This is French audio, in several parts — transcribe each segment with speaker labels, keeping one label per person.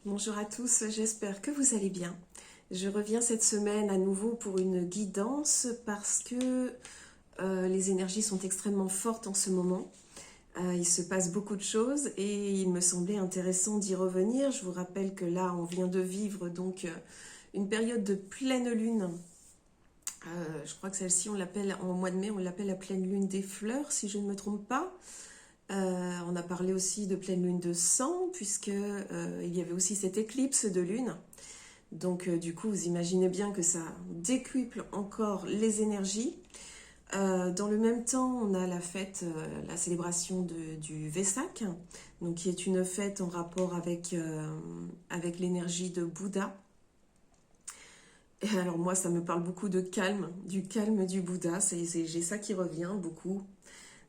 Speaker 1: Bonjour à tous, j'espère que vous allez bien. Je reviens cette semaine à nouveau pour une guidance parce que les énergies sont extrêmement fortes en ce moment. Il se passe beaucoup de choses et il me semblait intéressant d'y revenir. Je vous rappelle que là, on vient de vivre donc une période de pleine lune. Je crois que celle-ci, on l'appelle en mois de mai, on l'appelle la pleine lune des fleurs, si je ne me trompe pas. On a parlé aussi de pleine lune de sang, puisque il y avait aussi cette éclipse de lune. Donc du coup, vous imaginez bien que ça décuple encore les énergies. Dans le même temps, on a la fête, la célébration du Vesak, donc qui est une fête en rapport avec l'énergie de Bouddha. Et alors moi, ça me parle beaucoup de calme, du calme du Bouddha. J'ai ça qui revient beaucoup.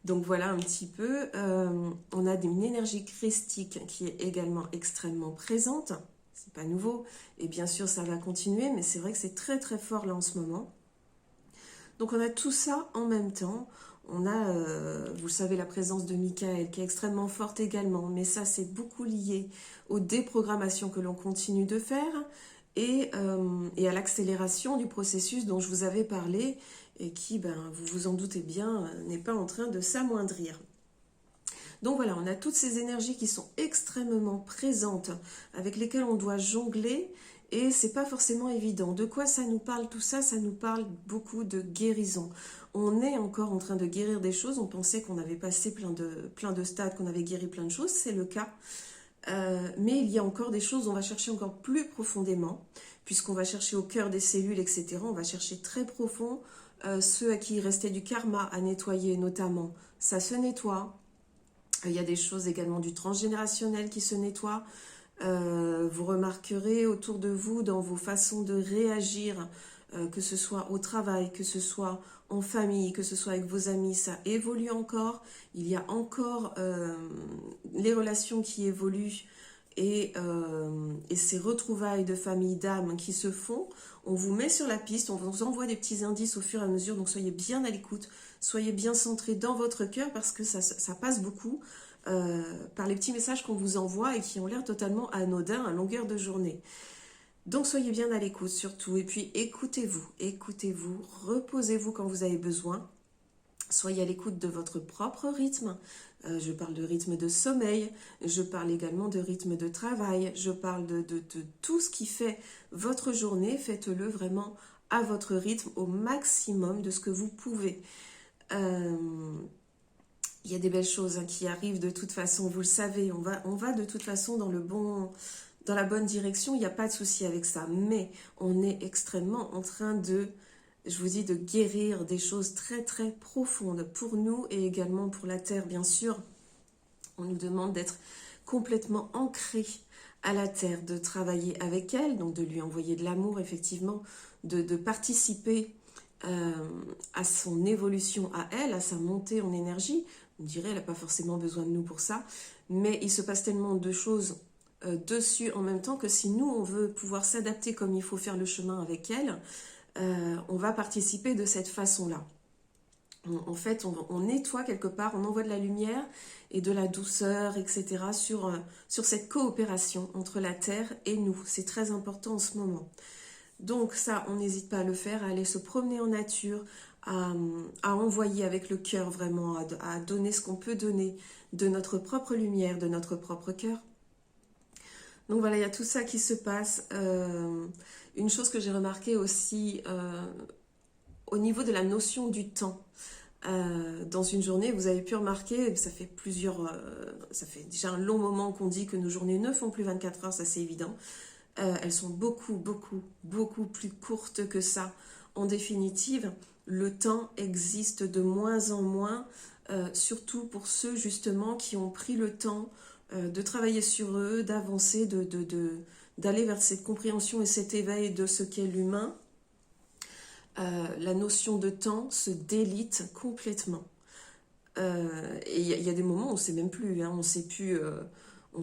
Speaker 1: Donc voilà un petit peu. On a une énergie christique qui est également extrêmement présente. C'est pas nouveau. Et bien sûr, ça va continuer, mais c'est vrai que c'est très très fort là en ce moment. Donc on a tout ça en même temps. On a, vous le savez, la présence de Michael qui est extrêmement forte également. Mais ça, c'est beaucoup lié aux déprogrammations que l'on continue de faire et à l'accélération du processus dont je vous avais parlé et qui, ben, vous vous en doutez bien, n'est pas en train de s'amoindrir. Donc voilà, on a toutes ces énergies qui sont extrêmement présentes, avec lesquelles on doit jongler, et c'est pas forcément évident. De quoi ça nous parle tout ça? Ça nous parle beaucoup de guérison. On est encore en train de guérir des choses, on pensait qu'on avait passé plein de stades, qu'on avait guéri plein de choses, c'est le cas. Mais il y a encore des choses, on va chercher encore plus profondément, puisqu'on va chercher au cœur des cellules, etc. On va chercher très profond, ceux à qui il restait du karma à nettoyer notamment. Ça se nettoie. Il y a des choses également du transgénérationnel qui se nettoient. Vous remarquerez autour de vous, dans vos façons de réagir, que ce soit au travail, que ce soit en famille, que ce soit avec vos amis, ça évolue encore. Il y a encore les relations qui évoluent et ces retrouvailles de famille d'âmes qui se font. On vous met sur la piste, on vous envoie des petits indices au fur et à mesure, donc soyez bien à l'écoute, soyez bien centrés dans votre cœur parce que ça passe beaucoup par les petits messages qu'on vous envoie et qui ont l'air totalement anodins à longueur de journée. Donc soyez bien à l'écoute surtout et puis écoutez-vous, reposez-vous quand vous avez besoin. Soyez à l'écoute de votre propre rythme. Je parle de rythme de sommeil, je parle également de rythme de travail, je parle de tout ce qui fait votre journée. Faites-le vraiment à votre rythme, au maximum de ce que vous pouvez. Il y a des belles choses qui arrivent de toute façon, vous le savez, on va de toute façon dans la bonne direction, il n'y a pas de souci avec ça. Mais on est extrêmement en train de, je vous dis, de guérir des choses très très profondes pour nous et également pour la Terre, bien sûr. On nous demande d'être complètement ancrés à la Terre, de travailler avec elle, donc de lui envoyer de l'amour, effectivement, de participer à son évolution à elle, à sa montée en énergie. On dirait, elle n'a pas forcément besoin de nous pour ça, mais il se passe tellement de choses dessus en même temps que si nous, on veut pouvoir s'adapter comme il faut faire le chemin avec elle, on va participer de cette façon-là. En fait, on nettoie quelque part, on envoie de la lumière et de la douceur, etc. sur cette coopération entre la Terre et nous. C'est très important en ce moment. Donc ça, on n'hésite pas à le faire, à aller se promener en nature, à envoyer avec le cœur vraiment, à donner ce qu'on peut donner de notre propre lumière, de notre propre cœur. Donc voilà, il y a tout ça qui se passe. Une chose que j'ai remarqué aussi au niveau de la notion du temps. Dans une journée, vous avez pu remarquer, ça fait déjà un long moment qu'on dit que nos journées ne font plus 24 heures, ça c'est évident. Elles sont beaucoup plus courtes que ça. En définitive, le temps existe de moins en moins, surtout pour ceux justement qui ont pris le temps de travailler sur eux, d'avancer, d'aller vers cette compréhension et cet éveil de ce qu'est l'humain. La notion de temps se délite complètement. Et il y a des moments où on ne sait même plus, hein, on ne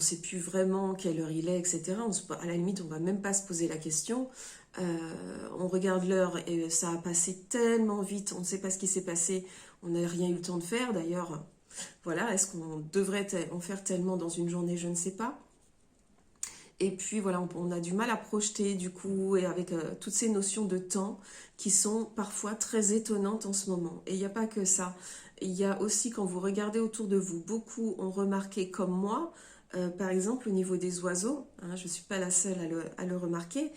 Speaker 1: sait plus vraiment quelle heure il est, etc. À la limite, on ne va même pas se poser la question. On regarde l'heure et ça a passé tellement vite, on ne sait pas ce qui s'est passé, on n'a rien eu le temps de faire. D'ailleurs, voilà, est-ce qu'on devrait en faire tellement dans une journée? Je ne sais pas. Et puis voilà, on a du mal à projeter du coup, et avec toutes ces notions de temps qui sont parfois très étonnantes en ce moment. Et il n'y a pas que ça. Il y a aussi, quand vous regardez autour de vous, beaucoup ont remarqué comme moi, par exemple au niveau des oiseaux, hein, je ne suis pas la seule à le remarquer.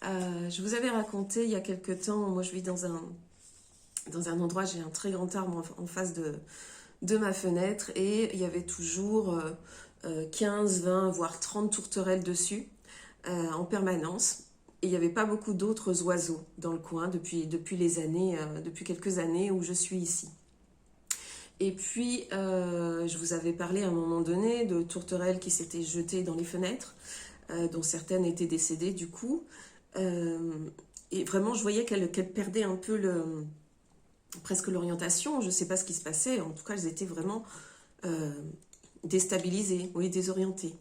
Speaker 1: Je vous avais raconté il y a quelque temps, moi je vis dans un endroit, j'ai un très grand arbre en face de ma fenêtre, et il y avait toujours 15, 20, voire 30 tourterelles dessus en permanence. Et il n'y avait pas beaucoup d'autres oiseaux dans le coin depuis quelques années où je suis ici. Et puis, je vous avais parlé à un moment donné de tourterelles qui s'étaient jetées dans les fenêtres, dont certaines étaient décédées du coup. Et vraiment, je voyais qu'elles perdaient un peu presque l'orientation. Je ne sais pas ce qui se passait. En tout cas, elles étaient vraiment déstabilisées, oui, désorientées.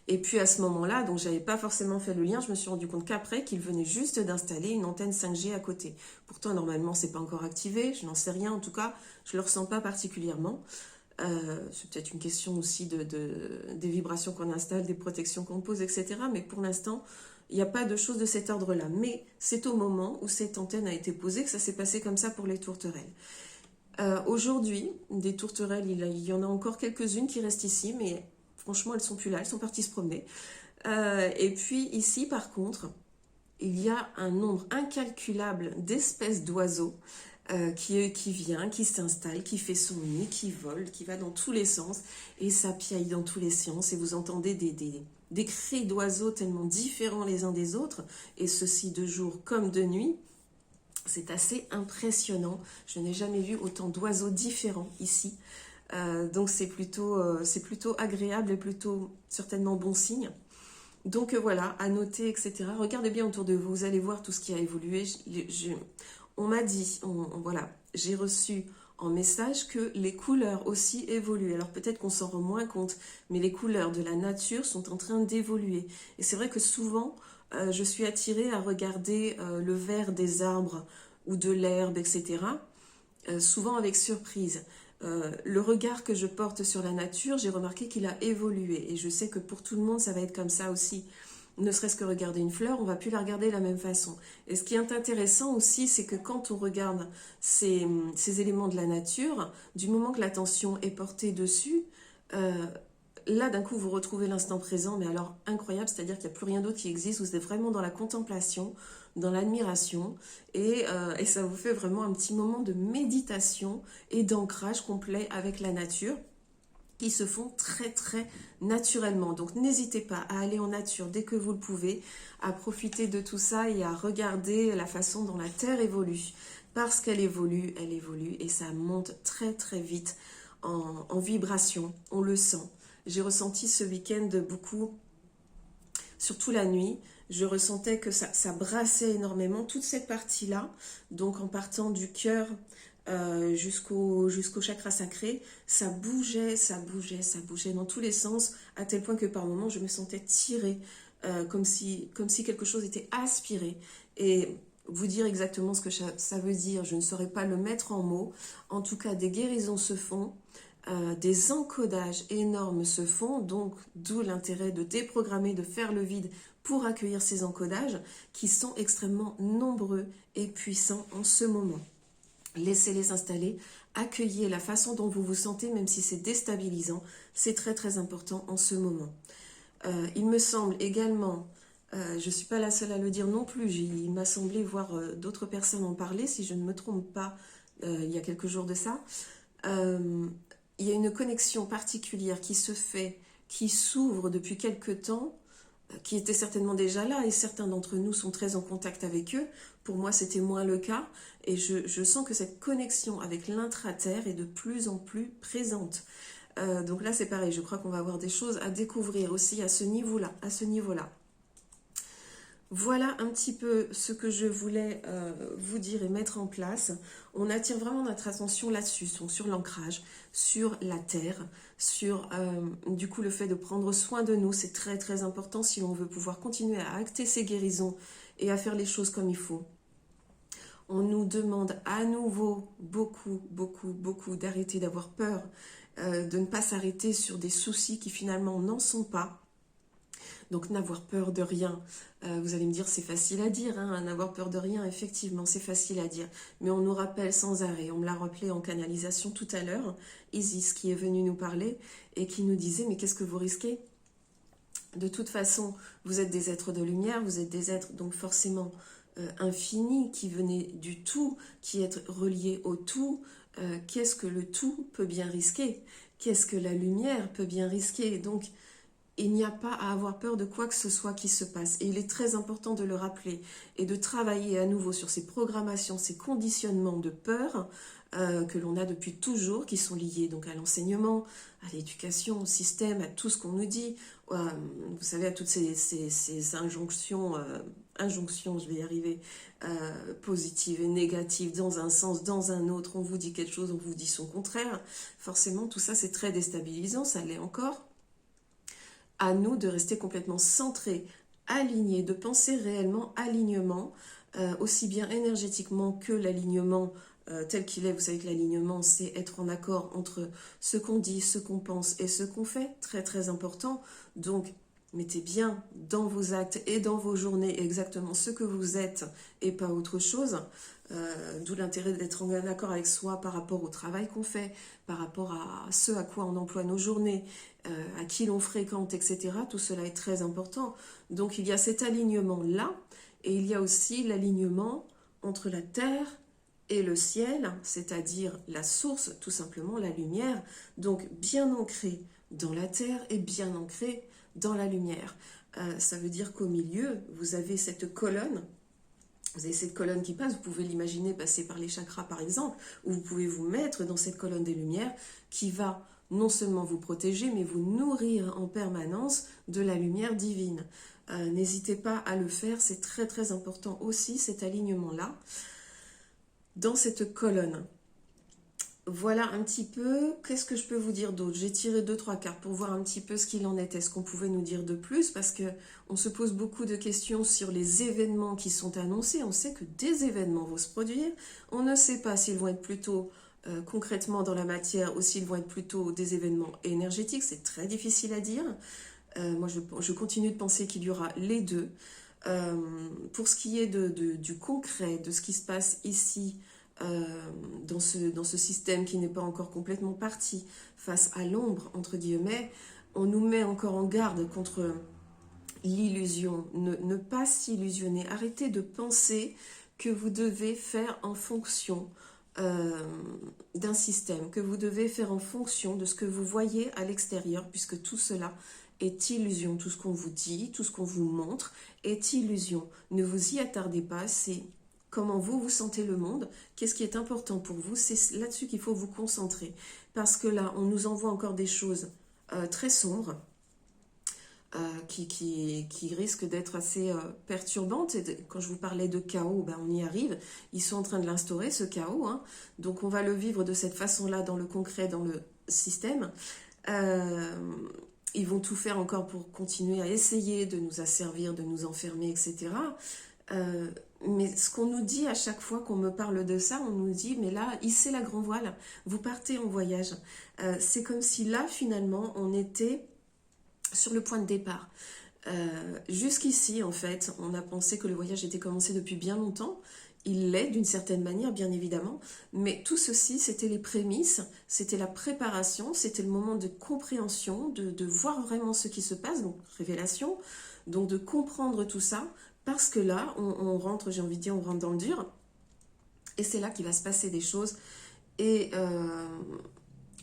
Speaker 1: Et puis à ce moment-là, donc j'avais pas forcément fait le lien, je me suis rendu compte qu'après qu'ils venaient juste d'installer une antenne 5G à côté. Pourtant normalement c'est pas encore activé, je n'en sais rien, en tout cas je le ressens pas particulièrement. C'est peut-être une question aussi des vibrations qu'on installe, des protections qu'on pose, etc. Mais pour l'instant, il n'y a pas de choses de cet ordre-là. Mais c'est au moment où cette antenne a été posée que ça s'est passé comme ça pour les tourterelles. Aujourd'hui, des tourterelles, il y en a encore quelques-unes qui restent ici, mais franchement, elles sont plus là, elles sont parties se promener. Et puis ici, par contre, il y a un nombre incalculable d'espèces d'oiseaux qui vient, qui s'installe, qui fait son nid, qui vole, qui va dans tous les sens, et ça piaille dans tous les sens, et vous entendez des cris d'oiseaux tellement différents les uns des autres, et ceci de jour comme de nuit. C'est assez impressionnant. Je n'ai jamais vu autant d'oiseaux différents ici. Donc c'est plutôt agréable et plutôt certainement bon signe. Donc voilà, à noter, etc. Regardez bien autour de vous, vous allez voir tout ce qui a évolué. On m'a dit, voilà, j'ai reçu en message que les couleurs aussi évoluent. Alors peut-être qu'on s'en rend moins compte, mais les couleurs de la nature sont en train d'évoluer. Et c'est vrai que souvent, je suis attirée à regarder le vert des arbres ou de l'herbe, etc. Souvent avec surprise. Le regard que je porte sur la nature, j'ai remarqué qu'il a évolué. Et je sais que pour tout le monde, ça va être comme ça aussi. Ne serait-ce que regarder une fleur, on ne va plus la regarder de la même façon. Et ce qui est intéressant aussi, c'est que quand on regarde ces éléments de la nature, du moment que l'attention est portée dessus, là d'un coup vous retrouvez l'instant présent, mais alors incroyable, c'est-à-dire qu'il n'y a plus rien d'autre qui existe, vous êtes vraiment dans la contemplation, dans l'admiration, et ça vous fait vraiment un petit moment de méditation et d'ancrage complet avec la nature, qui se font très très naturellement. Donc n'hésitez pas à aller en nature dès que vous le pouvez, à profiter de tout ça et à regarder la façon dont la Terre évolue. Parce qu'elle évolue, et ça monte très très vite en vibration, on le sent. J'ai ressenti ce week-end beaucoup, surtout la nuit, je ressentais que ça brassait énormément toute cette partie-là, donc en partant du cœur jusqu'au chakra sacré, ça bougeait dans tous les sens, à tel point que par moments je me sentais tirée, comme si quelque chose était aspiré. Et vous dire exactement ce que ça veut dire, je ne saurais pas le mettre en mots. En tout cas, des guérisons se font, des encodages énormes se font, donc d'où l'intérêt de déprogrammer, de faire le vide pour accueillir ces encodages qui sont extrêmement nombreux et puissants en ce moment. Laissez-les s'installer, accueillez la façon dont vous vous sentez, même si c'est déstabilisant, c'est très très important en ce moment. Il me semble également, je ne suis pas la seule à le dire non plus, il m'a semblé voir d'autres personnes en parler, si je ne me trompe pas, il y a quelques jours de ça. Il y a une connexion particulière qui se fait, qui s'ouvre depuis quelque temps, qui était certainement déjà là, et certains d'entre nous sont très en contact avec eux. Pour moi, c'était moins le cas, et je sens que cette connexion avec l'intra-terre est de plus en plus présente. Donc là, c'est pareil, je crois qu'on va avoir des choses à découvrir aussi à ce niveau-là. Voilà un petit peu ce que je voulais vous dire et mettre en place. On attire vraiment notre attention là-dessus, sur l'ancrage, sur la terre, sur du coup le fait de prendre soin de nous. C'est très très important si l'on veut pouvoir continuer à acter ces guérisons et à faire les choses comme il faut. On nous demande à nouveau beaucoup d'arrêter d'avoir peur, de ne pas s'arrêter sur des soucis qui finalement n'en sont pas. Donc n'avoir peur de rien, vous allez me dire c'est facile à dire, hein, n'avoir peur de rien, effectivement c'est facile à dire, mais on nous rappelle sans arrêt, on me l'a rappelé en canalisation tout à l'heure, Isis qui est venue nous parler et qui nous disait mais qu'est-ce que vous risquez? De toute façon, vous êtes des êtres de lumière, vous êtes des êtres donc forcément infinis, qui venez du tout, qui êtes reliés au tout. Qu'est-ce que le tout peut bien risquer? Qu'est-ce que la lumière peut bien risquer? Donc, il n'y a pas à avoir peur de quoi que ce soit qui se passe. Et il est très important de le rappeler et de travailler à nouveau sur ces programmations, ces conditionnements de peur que l'on a depuis toujours, qui sont liés donc à l'enseignement, à l'éducation, au système, à tout ce qu'on nous dit. Vous savez, à toutes ces injonctions, je vais y arriver, positives et négatives, dans un sens, dans un autre. On vous dit quelque chose, on vous dit son contraire. Forcément, tout ça, c'est très déstabilisant, ça l'est encore. À nous de rester complètement centrés, alignés, de penser réellement alignement, aussi bien énergétiquement que l'alignement tel qu'il est. Vous savez que l'alignement, c'est être en accord entre ce qu'on dit, ce qu'on pense et ce qu'on fait. Très très important. Donc, mettez bien dans vos actes et dans vos journées exactement ce que vous êtes et pas autre chose. D'où l'intérêt d'être en accord avec soi par rapport au travail qu'on fait, par rapport à ce à quoi on emploie nos journées, à qui l'on fréquente, etc. Tout cela est très important. Donc il y a cet alignement-là, et il y a aussi l'alignement entre la terre et le ciel, c'est-à-dire la source, tout simplement la lumière, donc bien ancré dans la terre et bien ancré dans la lumière. Ça veut dire qu'au milieu, vous avez cette colonne. Vous avez cette colonne qui passe, vous pouvez l'imaginer passer par les chakras par exemple, ou vous pouvez vous mettre dans cette colonne des lumières qui va non seulement vous protéger, mais vous nourrir en permanence de la lumière divine. N'hésitez pas à le faire, c'est très très important aussi cet alignement-là, dans cette colonne. Voilà un petit peu, qu'est-ce que je peux vous dire d'autre? J'ai tiré 2-3 cartes pour voir un petit peu ce qu'il en était, ce qu'on pouvait nous dire de plus, parce que on se pose beaucoup de questions sur les événements qui sont annoncés. On sait que des événements vont se produire, on ne sait pas s'ils vont être plutôt concrètement dans la matière ou s'ils vont être plutôt des événements énergétiques, c'est très difficile à dire. Moi je continue de penser qu'il y aura les deux. Pour ce qui est du concret, de ce qui se passe ici, dans ce système qui n'est pas encore complètement parti face à l'ombre, entre guillemets, on nous met encore en garde contre l'illusion. Ne pas s'illusionner. Arrêtez de penser que vous devez faire en fonction d'un système, que vous devez faire en fonction de ce que vous voyez à l'extérieur, puisque tout cela est illusion. Tout ce qu'on vous dit, tout ce qu'on vous montre est illusion. Ne vous y attardez pas, c'est comment vous, vous sentez le monde, qu'est-ce qui est important pour vous, c'est là-dessus qu'il faut vous concentrer. Parce que là, on nous envoie encore des choses très sombres, qui risquent d'être assez perturbantes. Et quand je vous parlais de chaos, ben on y arrive. Ils sont en train de l'instaurer, ce chaos. Hein. Donc on va le vivre de cette façon-là, dans le concret, dans le système. Ils vont tout faire encore pour continuer à essayer de nous asservir, de nous enfermer, etc. Mais ce qu'on nous dit à chaque fois qu'on me parle de ça, on nous dit, mais là, hissez la grand voile, vous partez en voyage. C'est comme si là, finalement, on était sur le point de départ. Jusqu'ici, en fait, on a pensé que le voyage était commencé depuis bien longtemps. Il l'est d'une certaine manière, bien évidemment, mais tout ceci, c'était les prémices, c'était la préparation, c'était le moment de compréhension, de voir vraiment ce qui se passe, donc révélation, donc de comprendre tout ça, parce que là, on rentre, j'ai envie de dire, on rentre dans le dur, et c'est là qu'il va se passer des choses, et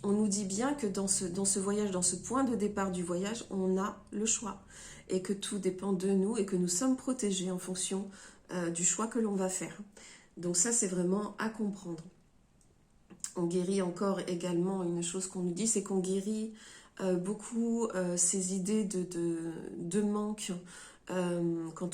Speaker 1: on nous dit bien que dans ce voyage, dans ce point de départ du voyage, on a le choix, et que tout dépend de nous, et que nous sommes protégés en fonction du choix que l'on va faire. Donc ça, c'est vraiment à comprendre. On guérit encore également, une chose qu'on nous dit, c'est qu'on guérit beaucoup ces idées de manque. Quand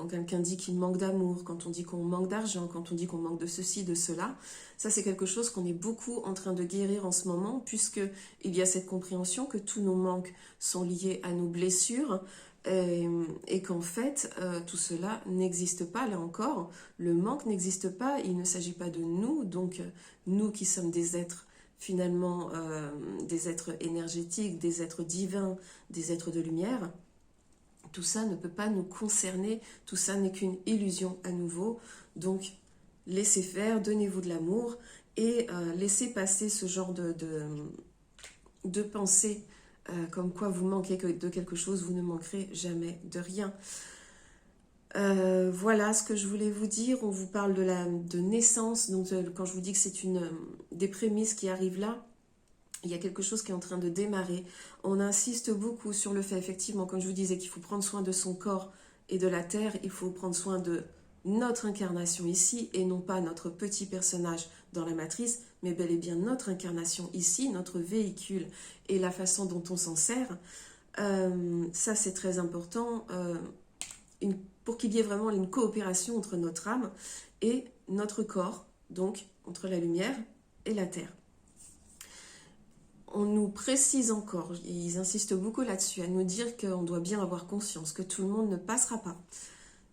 Speaker 1: quelqu'un dit qu'il manque d'amour, quand on dit qu'on manque d'argent, quand on dit qu'on manque de ceci, de cela, ça c'est quelque chose qu'on est beaucoup en train de guérir en ce moment, puisque il y a cette compréhension que tous nos manques sont liés à nos blessures, et qu'en fait tout cela n'existe pas. Là encore, le manque n'existe pas, il ne s'agit pas de nous, donc nous qui sommes des êtres finalement, des êtres énergétiques, des êtres divins, des êtres de lumière, Tout ça ne peut pas nous concerner, tout ça n'est qu'une illusion à nouveau. Donc, laissez faire, donnez-vous de l'amour et laissez passer ce genre de pensée comme quoi vous manquez de quelque chose, vous ne manquerez jamais de rien. Voilà ce que je voulais vous dire. On vous parle de naissance, donc quand je vous dis que c'est des prémices qui arrivent là, il y a quelque chose qui est en train de démarrer. On insiste beaucoup sur le fait, effectivement, comme je vous disais, qu'il faut prendre soin de son corps et de la terre. Il faut prendre soin de notre incarnation ici et non pas notre petit personnage dans la matrice, mais bel et bien notre incarnation ici, notre véhicule et la façon dont on s'en sert. Ça, c'est très important pour qu'il y ait vraiment une coopération entre notre âme et notre corps, donc entre la lumière et la terre. On nous précise encore, et ils insistent beaucoup là-dessus, à nous dire qu'on doit bien avoir conscience, que tout le monde ne passera pas.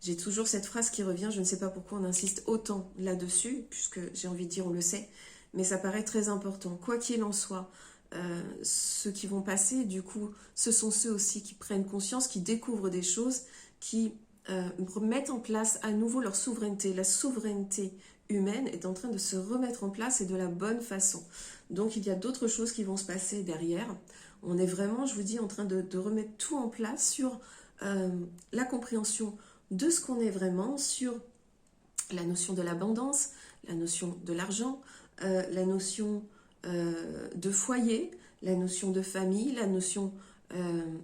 Speaker 1: J'ai toujours cette phrase qui revient, je ne sais pas pourquoi on insiste autant là-dessus, puisque j'ai envie de dire on le sait, mais ça paraît très important. Quoi qu'il en soit, ceux qui vont passer, du coup, ce sont ceux aussi qui prennent conscience, qui découvrent des choses, qui mettent en place à nouveau leur souveraineté. La souveraineté humaine est en train de se remettre en place et de la bonne façon. Donc il y a d'autres choses qui vont se passer derrière. On est vraiment, je vous dis, en train de remettre tout en place sur la compréhension de ce qu'on est vraiment, sur la notion de l'abondance, la notion de l'argent, la notion de foyer, la notion de famille, la notion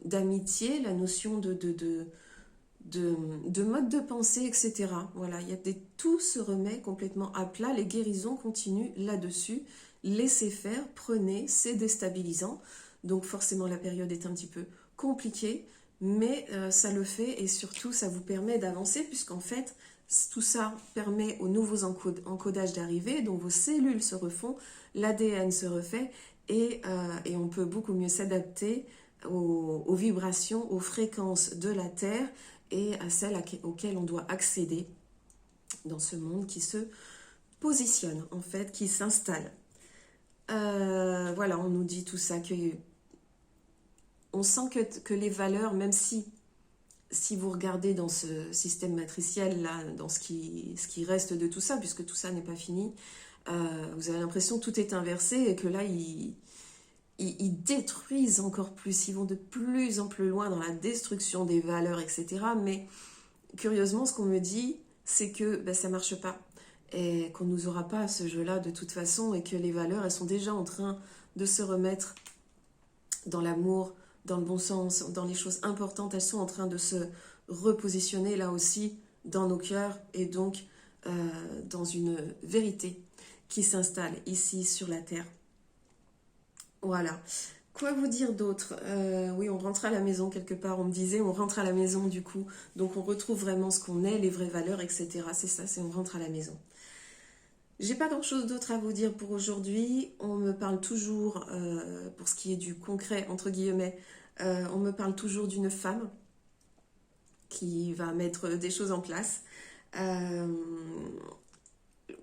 Speaker 1: d'amitié, la notion de mode de pensée, etc. Voilà, tout se remet complètement à plat, les guérisons continuent là-dessus. Laissez faire, prenez, c'est déstabilisant. Donc forcément la période est un petit peu compliquée, mais ça le fait et surtout ça vous permet d'avancer puisqu'en fait tout ça permet aux nouveaux encodages d'arriver, donc vos cellules se refont, l'ADN se refait et on peut beaucoup mieux s'adapter aux vibrations, aux fréquences de la Terre et à celles auxquelles on doit accéder dans ce monde qui se positionne en fait, qui s'installe. Voilà, on nous dit tout ça, on sent que les valeurs, même si vous regardez dans ce système matriciel, là, dans ce qui reste de tout ça, puisque tout ça n'est pas fini, vous avez l'impression que tout est inversé et que là, ils détruisent encore plus, ils vont de plus en plus loin dans la destruction des valeurs, etc. Mais curieusement, ce qu'on me dit, c'est que ça ne marche pas. Et qu'on nous aura pas à ce jeu-là de toute façon et que les valeurs, elles sont déjà en train de se remettre dans l'amour, dans le bon sens, dans les choses importantes. Elles sont en train de se repositionner là aussi dans nos cœurs et donc dans une vérité qui s'installe ici sur la Terre. Voilà. Quoi vous dire d'autre? Oui, on rentre à la maison quelque part, on me disait, on rentre à la maison du coup. Donc on retrouve vraiment ce qu'on est, les vraies valeurs, etc. C'est ça, c'est on rentre à la maison. J'ai pas grand chose d'autre à vous dire pour aujourd'hui. On me parle toujours, pour ce qui est du concret, entre guillemets, on me parle toujours d'une femme qui va mettre des choses en place.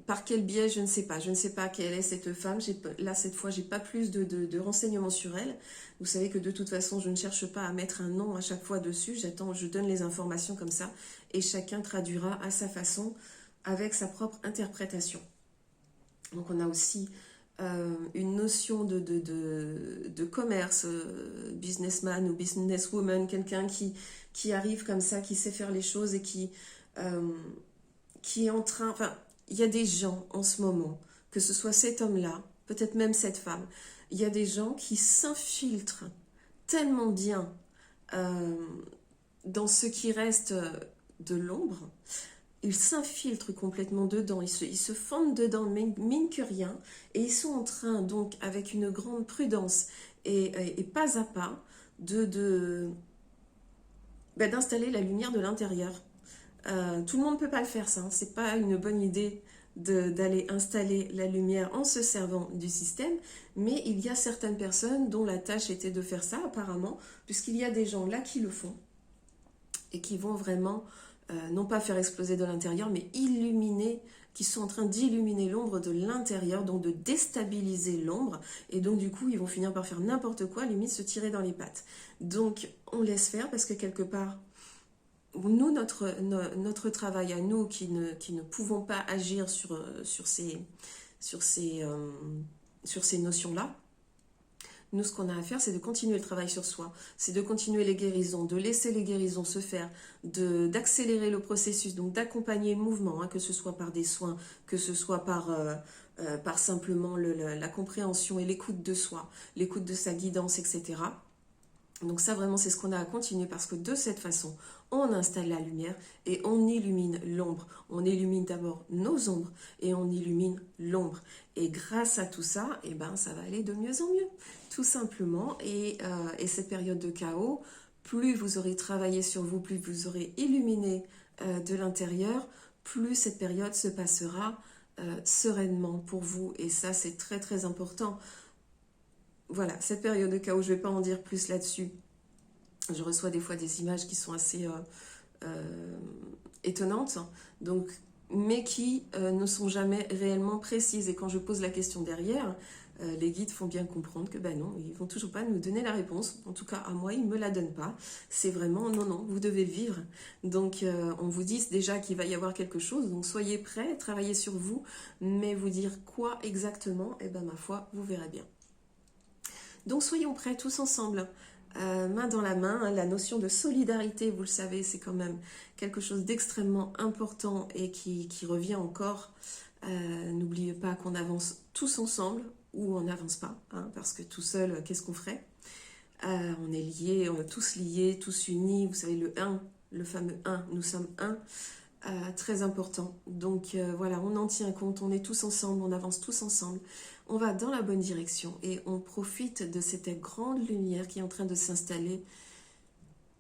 Speaker 1: Par quel biais, je ne sais pas. Je ne sais pas quelle est cette femme. Là, cette fois, j'ai pas plus de renseignements sur elle. Vous savez que de toute façon, je ne cherche pas à mettre un nom à chaque fois dessus. Je donne les informations comme ça et chacun traduira à sa façon avec sa propre interprétation. Donc on a aussi une notion de commerce, businessman ou businesswoman, quelqu'un qui arrive comme ça, qui sait faire les choses et qui est en train... Enfin, il y a des gens en ce moment, que ce soit cet homme-là, peut-être même cette femme, il y a des gens qui s'infiltrent tellement bien dans ce qui reste de l'ombre. Ils s'infiltrent complètement dedans, ils se fondent dedans, mine que rien, et ils sont en train, donc, avec une grande prudence et pas à pas, d'installer la lumière de l'intérieur. Tout le monde ne peut pas le faire, ça, hein. C'est pas une bonne idée d'aller installer la lumière en se servant du système, mais il y a certaines personnes dont la tâche était de faire ça, apparemment, puisqu'il y a des gens là qui le font, et qui vont vraiment... non pas faire exploser de l'intérieur, mais illuminer, qui sont en train d'illuminer l'ombre de l'intérieur, donc de déstabiliser l'ombre, et donc du coup, ils vont finir par faire n'importe quoi, limite se tirer dans les pattes. Donc, on laisse faire, parce que quelque part, nous, notre travail à nous qui ne pouvons pas agir sur ces notions-là, nous, ce qu'on a à faire, c'est de continuer le travail sur soi, c'est de continuer les guérisons, de laisser les guérisons se faire, d'accélérer le processus, donc d'accompagner le mouvement, hein, que ce soit par des soins, que ce soit par simplement la compréhension et l'écoute de soi, l'écoute de sa guidance, etc. Donc ça vraiment c'est ce qu'on a à continuer parce que de cette façon on installe la lumière et on illumine l'ombre. On illumine d'abord nos ombres et on illumine l'ombre. Et grâce à tout ça, eh ben, ça va aller de mieux en mieux, tout simplement. Et cette période de chaos, plus vous aurez travaillé sur vous, plus vous aurez illuminé de l'intérieur, plus cette période se passera sereinement pour vous. Et ça c'est très très important. Voilà, cette période de chaos, je ne vais pas en dire plus là-dessus. Je reçois des fois des images qui sont assez étonnantes, donc, mais qui ne sont jamais réellement précises. Et quand je pose la question derrière, les guides font bien comprendre que ben non, ils ne vont toujours pas nous donner la réponse. En tout cas, à moi, ils ne me la donnent pas. C'est vraiment non, non, vous devez le vivre. Donc, on vous dit déjà qu'il va y avoir quelque chose. Donc, soyez prêts, travaillez sur vous, mais vous dire quoi exactement, eh ben ma foi, vous verrez bien. Donc soyons prêts tous ensemble, main dans la main, hein, la notion de solidarité, vous le savez, c'est quand même quelque chose d'extrêmement important et qui revient encore. N'oubliez pas qu'on avance tous ensemble ou on n'avance pas, hein, parce que tout seul, qu'est-ce qu'on ferait? On est liés, on est tous liés, tous unis, vous savez, le 1, le fameux 1, nous sommes 1. Très important. Donc voilà, on en tient compte, on est tous ensemble, on avance tous ensemble, on va dans la bonne direction et on profite de cette grande lumière qui est en train de s'installer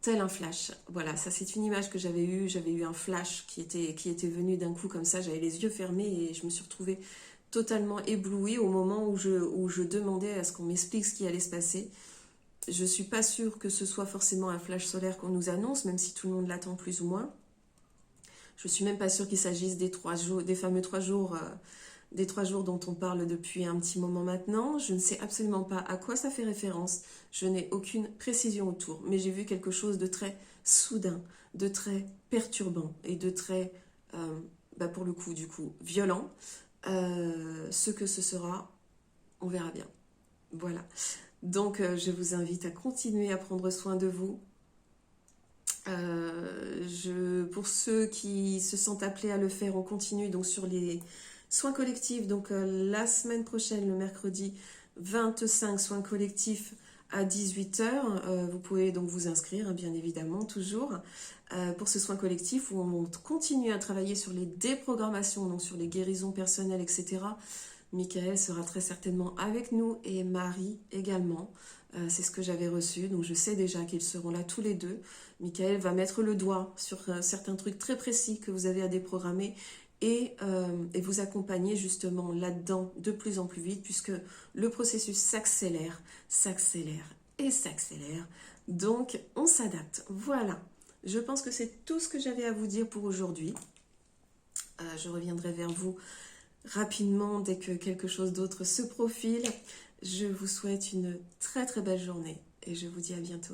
Speaker 1: tel un flash. Voilà, ça c'est une image que j'avais eu un flash qui était venu d'un coup comme ça, j'avais les yeux fermés et je me suis retrouvée totalement éblouie au moment où je demandais à ce qu'on m'explique ce qui allait se passer. Je suis pas sûre que ce soit forcément un flash solaire qu'on nous annonce, même si tout le monde l'attend plus ou moins. Je suis même pas sûre qu'il s'agisse des 3 jours, des fameux 3 jours, des 3 jours dont on parle depuis un petit moment maintenant. Je ne sais absolument pas à quoi ça fait référence. Je n'ai aucune précision autour. Mais j'ai vu quelque chose de très soudain, de très perturbant et de très, pour le coup, du coup, violent. Ce que ce sera, on verra bien. Voilà. Donc, je vous invite à continuer à prendre soin de vous. Pour ceux qui se sentent appelés à le faire, on continue donc sur les soins collectifs. Donc la semaine prochaine, le mercredi 25, soins collectifs à 18h. Vous pouvez donc vous inscrire, hein, bien évidemment, toujours, pour ce soin collectif où on continue à travailler sur les déprogrammations, donc sur les guérisons personnelles, etc. Michael sera très certainement avec nous et Marie également. C'est ce que j'avais reçu, donc je sais déjà qu'ils seront là tous les deux. Michael va mettre le doigt sur certains trucs très précis que vous avez à déprogrammer et vous accompagner justement là-dedans de plus en plus vite puisque le processus s'accélère et s'accélère. Donc on s'adapte. Voilà, je pense que c'est tout ce que j'avais à vous dire pour aujourd'hui. Je reviendrai vers vous rapidement dès que quelque chose d'autre se profile. Je vous souhaite une très très belle journée et je vous dis à bientôt.